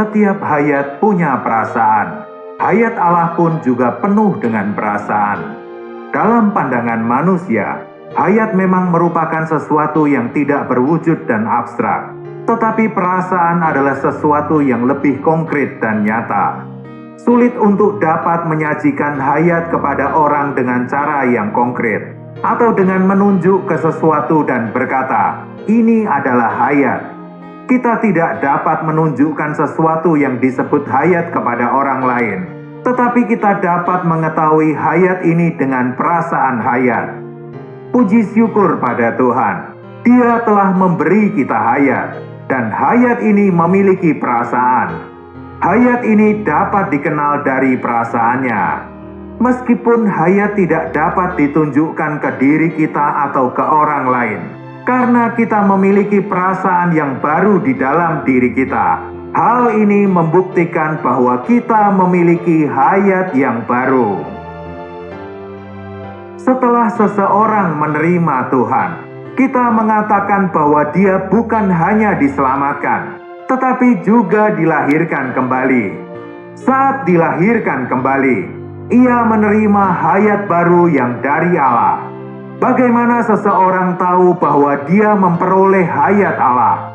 setiap hayat punya perasaan. Hayat Allah pun juga penuh dengan perasaan. Dalam pandangan manusia, hayat memang merupakan sesuatu yang tidak berwujud dan abstrak. Tetapi perasaan adalah sesuatu yang lebih konkret dan nyata. Sulit untuk dapat menyajikan hayat kepada orang dengan cara yang konkret, atau dengan menunjuk ke sesuatu dan berkata, "Ini adalah hayat." Kita tidak dapat menunjukkan sesuatu yang disebut hayat kepada orang lain, tetapi kita dapat mengetahui hayat ini dengan perasaan hayat. Puji syukur pada Tuhan, Dia telah memberi kita hayat, dan hayat ini memiliki perasaan. Hayat ini dapat dikenal dari perasaannya. Meskipun hayat tidak dapat ditunjukkan ke diri kita atau ke orang lain, karena kita memiliki perasaan yang baru di dalam diri kita. Hal ini membuktikan bahwa kita memiliki hayat yang baru. Setelah seseorang menerima Tuhan, kita mengatakan bahwa dia bukan hanya diselamatkan, tetapi juga dilahirkan kembali. Saat dilahirkan kembali, ia menerima hayat baru yang dari Allah. Bagaimana seseorang tahu bahwa dia memperoleh hayat Allah?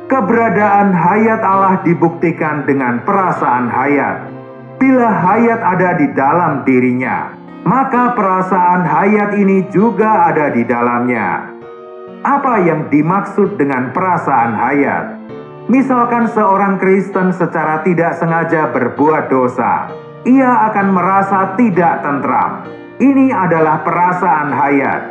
Keberadaan hayat Allah dibuktikan dengan perasaan hayat. Bila hayat ada di dalam dirinya, maka perasaan hayat ini juga ada di dalamnya. Apa yang dimaksud dengan perasaan hayat? Misalkan seorang Kristen secara tidak sengaja berbuat dosa, ia akan merasa tidak tentram. Ini adalah perasaan hayat.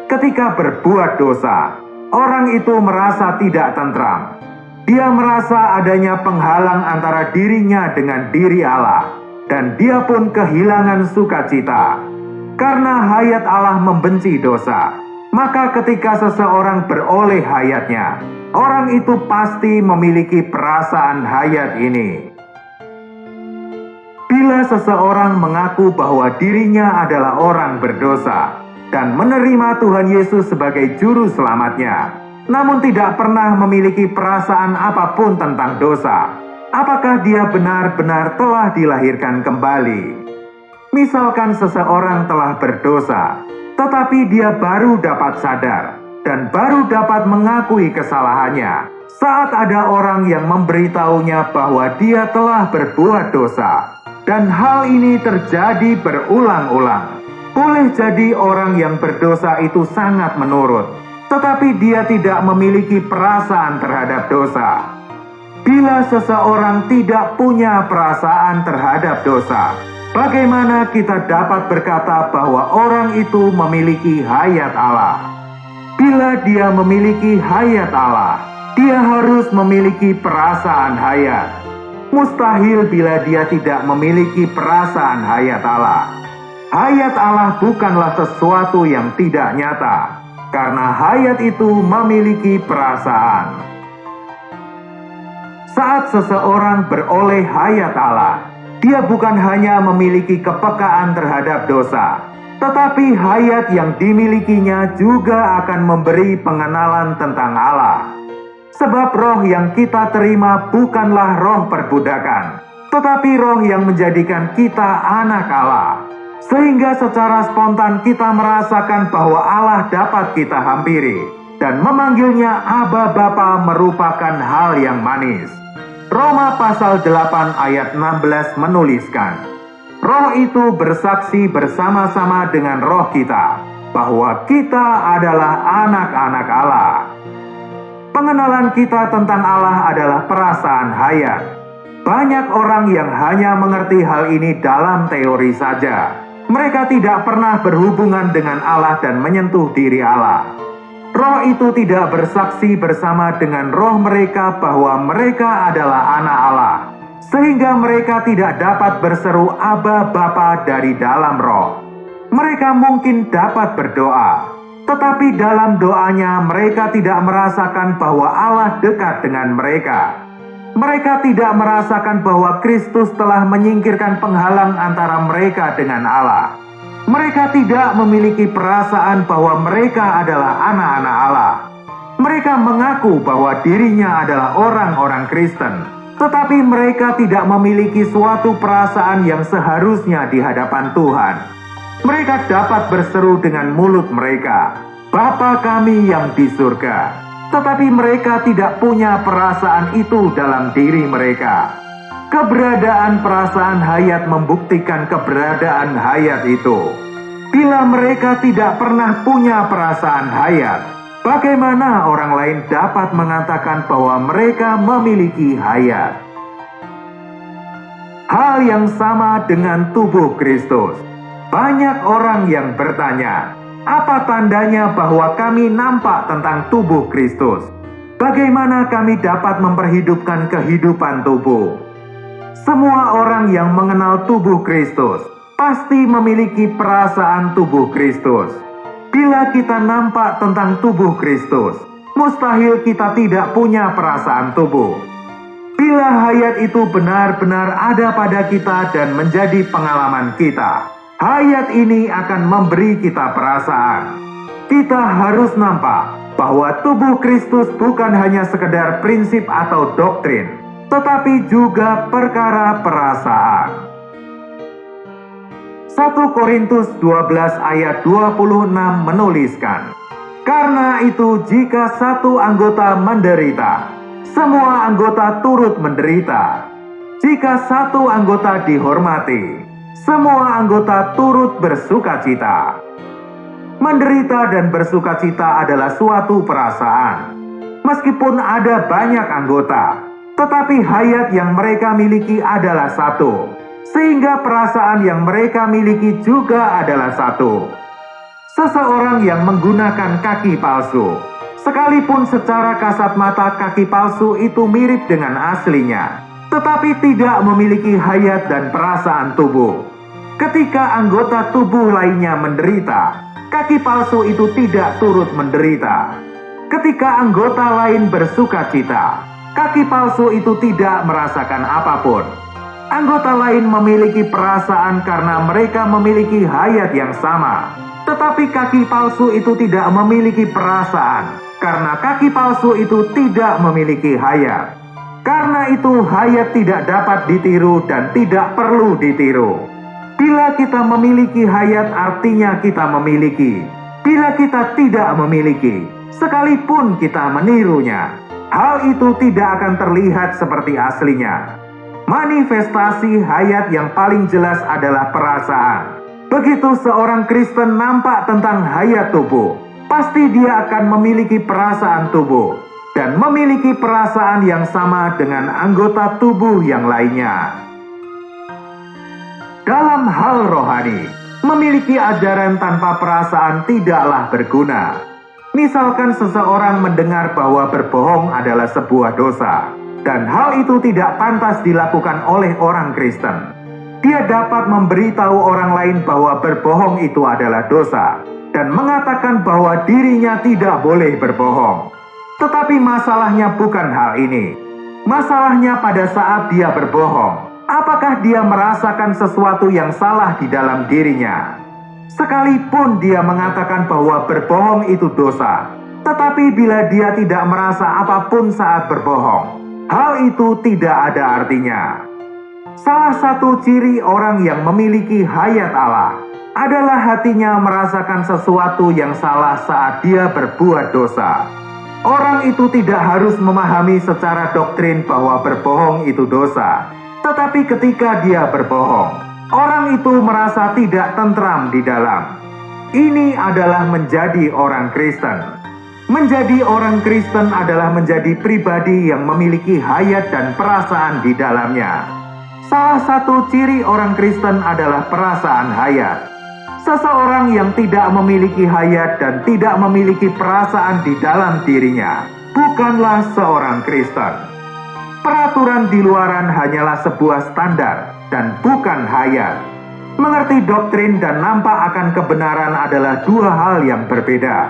Ketika berbuat dosa, orang itu merasa tidak tentram. Dia merasa adanya penghalang antara dirinya dengan diri Allah, dan dia pun kehilangan sukacita. Karena hayat Allah membenci dosa, maka ketika seseorang beroleh hayatnya, orang itu pasti memiliki perasaan hayat ini. Bila seseorang mengaku bahwa dirinya adalah orang berdosa dan menerima Tuhan Yesus sebagai juru selamatnya, namun tidak pernah memiliki perasaan apapun tentang dosa, apakah dia benar-benar telah dilahirkan kembali? Misalkan seseorang telah berdosa, tetapi dia baru dapat sadar dan baru dapat mengakui kesalahannya saat ada orang yang memberitahunya bahwa dia telah berbuat dosa. Dan hal ini terjadi berulang-ulang. Boleh jadi orang yang berdosa itu sangat menurut, tetapi dia tidak memiliki perasaan terhadap dosa. Bila seseorang tidak punya perasaan terhadap dosa, bagaimana kita dapat berkata bahwa orang itu memiliki hayat Allah? Bila dia memiliki hayat Allah, dia harus memiliki perasaan hayat. Mustahil bila dia tidak memiliki perasaan hayat Allah. Hayat Allah bukanlah sesuatu yang tidak nyata, karena hayat itu memiliki perasaan. Saat seseorang beroleh hayat Allah, dia bukan hanya memiliki kepekaan terhadap dosa, tetapi hayat yang dimilikinya juga akan memberi pengenalan tentang Allah. Sebab roh yang kita terima bukanlah roh perbudakan, tetapi roh yang menjadikan kita anak Allah. Sehingga secara spontan kita merasakan bahwa Allah dapat kita hampiri, dan memanggilnya Aba Bapa merupakan hal yang manis. Roma pasal 8 ayat 16 menuliskan, roh itu bersaksi bersama-sama dengan roh kita, bahwa kita adalah anak-anak Allah. Pengenalan kita tentang Allah adalah perasaan hayat. Banyak orang yang hanya mengerti hal ini dalam teori saja. Mereka tidak pernah berhubungan dengan Allah dan menyentuh diri Allah. Roh itu tidak bersaksi bersama dengan roh mereka bahwa mereka adalah anak Allah, sehingga mereka tidak dapat berseru Aba Bapa dari dalam roh. Mereka mungkin dapat berdoa, tetapi dalam doanya mereka tidak merasakan bahwa Allah dekat dengan mereka. Mereka tidak merasakan bahwa Kristus telah menyingkirkan penghalang antara mereka dengan Allah. Mereka tidak memiliki perasaan bahwa mereka adalah anak-anak Allah. Mereka mengaku bahwa dirinya adalah orang-orang Kristen, tetapi mereka tidak memiliki suatu perasaan yang seharusnya di hadapan Tuhan. Mereka dapat berseru dengan mulut mereka, "Bapa kami yang di surga," tetapi mereka tidak punya perasaan itu dalam diri mereka. Keberadaan perasaan hayat membuktikan keberadaan hayat itu. Bila mereka tidak pernah punya perasaan hayat, bagaimana orang lain dapat mengatakan bahwa mereka memiliki hayat? Hal yang sama dengan tubuh Kristus. Banyak orang yang bertanya, apa tandanya bahwa kami nampak tentang tubuh Kristus? Bagaimana kami dapat memperhidupkan kehidupan tubuh? Semua orang yang mengenal tubuh Kristus pasti memiliki perasaan tubuh Kristus. Bila kita nampak tentang tubuh Kristus, mustahil kita tidak punya perasaan tubuh. Bila hayat itu benar-benar ada pada kita dan menjadi pengalaman kita, hayat ini akan memberi kita perasaan. Kita harus nampak bahwa tubuh Kristus bukan hanya sekedar prinsip atau doktrin, tetapi juga perkara perasaan. 1 Korintus 12 ayat 26 menuliskan, "Karena itu jika satu anggota menderita, semua anggota turut menderita. Jika satu anggota dihormati, semua anggota turut bersukacita." Menderita dan bersukacita adalah suatu perasaan. Meskipun ada banyak anggota, tetapi hayat yang mereka miliki adalah satu, sehingga perasaan yang mereka miliki juga adalah satu. Seseorang yang menggunakan kaki palsu, sekalipun secara kasat mata kaki palsu itu mirip dengan aslinya, tetapi tidak memiliki hayat dan perasaan tubuh. Ketika anggota tubuh lainnya menderita, kaki palsu itu tidak turut menderita. Ketika anggota lain bersukacita, kaki palsu itu tidak merasakan apapun. Anggota lain memiliki perasaan karena mereka memiliki hayat yang sama. Tetapi kaki palsu itu tidak memiliki perasaan karena kaki palsu itu tidak memiliki hayat. Karena itu hayat tidak dapat ditiru dan tidak perlu ditiru. Bila kita memiliki hayat artinya kita memiliki. Bila kita tidak memiliki, sekalipun kita menirunya, hal itu tidak akan terlihat seperti aslinya. Manifestasi hayat yang paling jelas adalah perasaan. Begitu seorang Kristen nampak tentang hayat tubuh, pasti dia akan memiliki perasaan tubuh dan memiliki perasaan yang sama dengan anggota tubuh yang lainnya. Dalam hal rohani, memiliki ajaran tanpa perasaan tidaklah berguna. Misalkan seseorang mendengar bahwa berbohong adalah sebuah dosa, dan hal itu tidak pantas dilakukan oleh orang Kristen. Dia dapat memberitahu orang lain bahwa berbohong itu adalah dosa, dan mengatakan bahwa dirinya tidak boleh berbohong. Tetapi masalahnya bukan hal ini. Masalahnya pada saat dia berbohong, apakah dia merasakan sesuatu yang salah di dalam dirinya? Sekalipun dia mengatakan bahwa berbohong itu dosa, tetapi bila dia tidak merasa apapun saat berbohong, hal itu tidak ada artinya. Salah satu ciri orang yang memiliki hayat Allah adalah hatinya merasakan sesuatu yang salah saat dia berbuat dosa. Orang itu tidak harus memahami secara doktrin bahwa berbohong itu dosa, tetapi ketika dia berbohong, orang itu merasa tidak tentram di dalam. Ini adalah menjadi orang Kristen. Menjadi orang Kristen adalah menjadi pribadi yang memiliki hayat dan perasaan di dalamnya. Salah satu ciri orang Kristen adalah perasaan hayat. Seseorang yang tidak memiliki hayat dan tidak memiliki perasaan di dalam dirinya bukanlah seorang Kristen. Peraturan di luaran hanyalah sebuah standar dan bukan hayat. Mengerti doktrin dan nampak akan kebenaran adalah dua hal yang berbeda.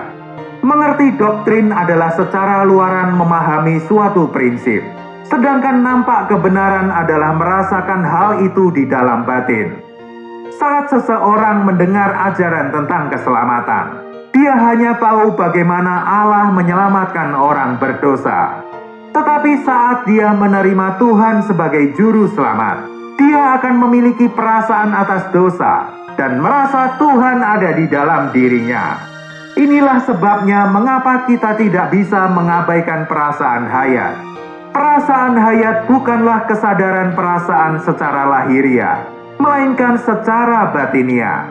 Mengerti doktrin adalah secara luaran memahami suatu prinsip, sedangkan nampak kebenaran adalah merasakan hal itu di dalam batin. Saat seseorang mendengar ajaran tentang keselamatan, dia hanya tahu bagaimana Allah menyelamatkan orang berdosa. Tetapi saat dia menerima Tuhan sebagai juru selamat, dia akan memiliki perasaan atas dosa dan merasa Tuhan ada di dalam dirinya. Inilah sebabnya mengapa kita tidak bisa mengabaikan perasaan hayat. Perasaan hayat bukanlah kesadaran perasaan secara lahiriah, melainkan secara batiniah.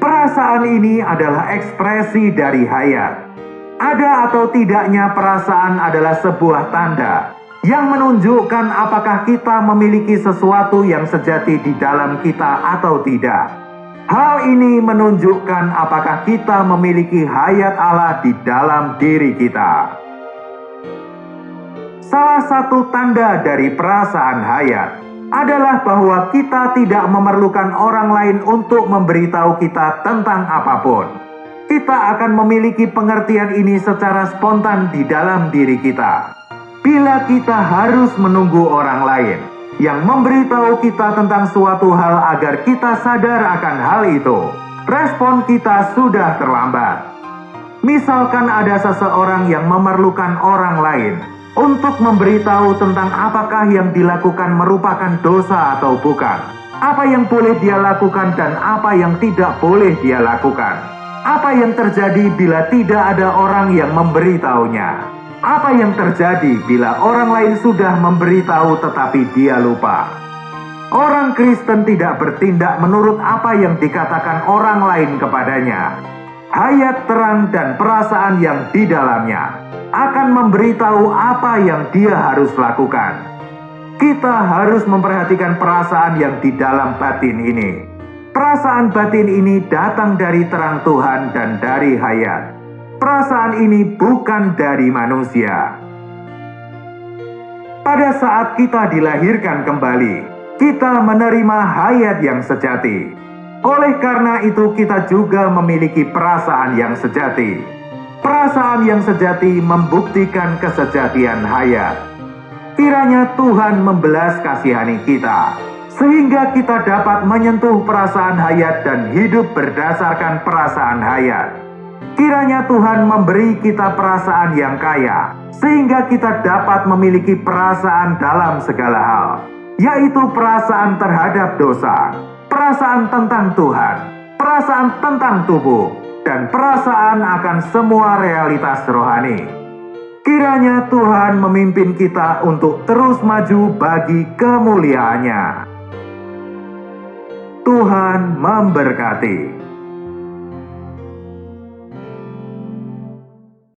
Perasaan ini adalah ekspresi dari hayat. Ada atau tidaknya perasaan adalah sebuah tanda yang menunjukkan apakah kita memiliki sesuatu yang sejati di dalam kita atau tidak. Hal ini menunjukkan apakah kita memiliki hayat Allah di dalam diri kita. Salah satu tanda dari perasaan hayat adalah bahwa kita tidak memerlukan orang lain untuk memberitahu kita tentang apapun. Kita akan memiliki pengertian ini secara spontan di dalam diri kita. Bila kita harus menunggu orang lain yang memberitahu kita tentang suatu hal agar kita sadar akan hal itu, respon kita sudah terlambat. Misalkan ada seseorang yang memerlukan orang lain untuk memberitahu tentang apakah yang dilakukan merupakan dosa atau bukan, apa yang boleh dia lakukan dan apa yang tidak boleh dia lakukan, apa yang terjadi bila tidak ada orang yang memberitahunya, apa yang terjadi bila orang lain sudah memberitahu tetapi dia lupa. Orang Kristen tidak bertindak menurut apa yang dikatakan orang lain kepadanya. Hayat terang dan perasaan yang di dalamnya akan memberitahu apa yang dia harus lakukan. Kita harus memperhatikan perasaan yang di dalam batin ini. Perasaan batin ini datang dari terang Tuhan dan dari hayat. Perasaan ini bukan dari manusia. Pada saat kita dilahirkan kembali, kita menerima hayat yang sejati. Oleh karena itu kita juga memiliki perasaan yang sejati. Perasaan yang sejati membuktikan kesejatian hayat. Kiranya Tuhan membelas kasihani kita, sehingga kita dapat menyentuh perasaan hayat dan hidup berdasarkan perasaan hayat. Kiranya Tuhan memberi kita perasaan yang kaya, sehingga kita dapat memiliki perasaan dalam segala hal, yaitu perasaan terhadap dosa, perasaan tentang Tuhan, perasaan tentang tubuh, dan perasaan akan semua realitas rohani. Kiranya Tuhan memimpin kita untuk terus maju bagi kemuliaan-Nya. Tuhan memberkati.